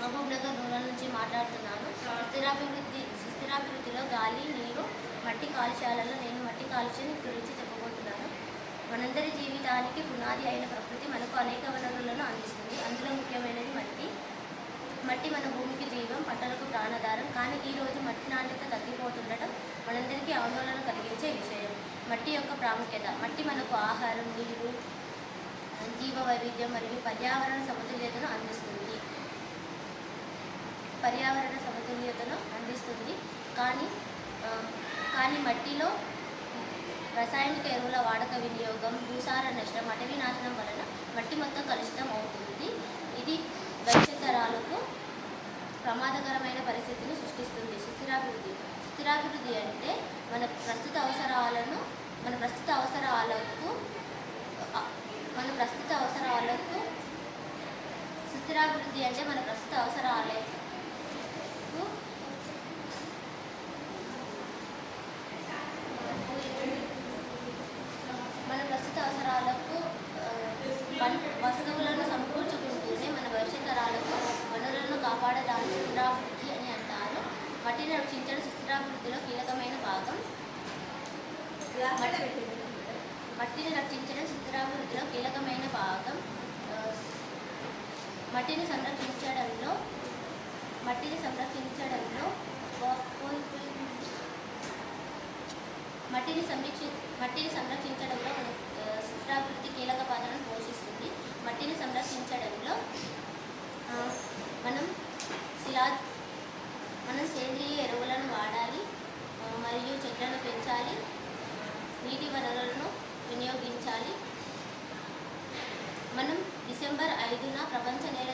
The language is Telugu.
మహబూబ్నగర్ రూరల్ నుంచి మాట్లాడుతున్నాను. సుస్థిరాభివృద్ధిలో గాలి, నీరు, మట్టి కాలుష్యాలలో నేను మట్టి కాలుష్యం గురించి చెప్పబోతున్నాను. మనందరి జీవితానికి పునాది అయిన ప్రకృతి మనకు అనేక వనరులను అందిస్తుంది. అందులో ముఖ్యమైనది మట్టి. మట్టి మన భూమికి జీవం, పంటలకు ప్రాణాధారం. కానీ ఈరోజు మట్టి నాణ్యత తగ్గిపోతుండటం మనందరికీ ఆందోళన కలిగించే విషయం. మట్టి యొక్క ప్రాముఖ్యత. మట్టి మనకు ఆహారం, నీరు, జీవ వైవిధ్యం మరియు పర్యావరణ సమతుల్యతను అందిస్తుంది. కానీ మట్టిలో రసాయనిక ఎరువుల వాడక, వినియోగం, భూసార నష్టం, అటవీ నాశనం వలన మట్టి మొత్తం కలుషితం అవుతుంది. ఇది భవిష్యత్ తరాలకు ప్రమాదకరమైన పరిస్థితిని సృష్టిస్తుంది. సుస్థిరాభివృద్ధి అంటే మన ప్రస్తుత అవసరాలకు సుస్థిరాభివృద్ధి అంటే మన ప్రస్తుత అవసరాలకు వస్తువులను సమకూర్చుకుంటూనే మన భవిష్యత్ తరాలకు వనరులను కాపాడడానికి సుస్థిరాభివృద్ధి అని అంటారు. మట్టిని రక్షించడం సుస్థిరాభివృద్ధిలో కీలకమైన భాగం. మట్టిని సంరక్షించడంలో సుస్థిరాభివృద్ధి కీలక పాత్రను పోషిస్తుంది. మట్టిని సంరక్షించడంలో మనం సేంద్రియ ఎరువులను వాడాలి మరియు చెట్లను పెంచాలి, నీటి వనరులను వినియోగించాలి. మనం డిసెంబర్ 5న ప్రపంచ నేల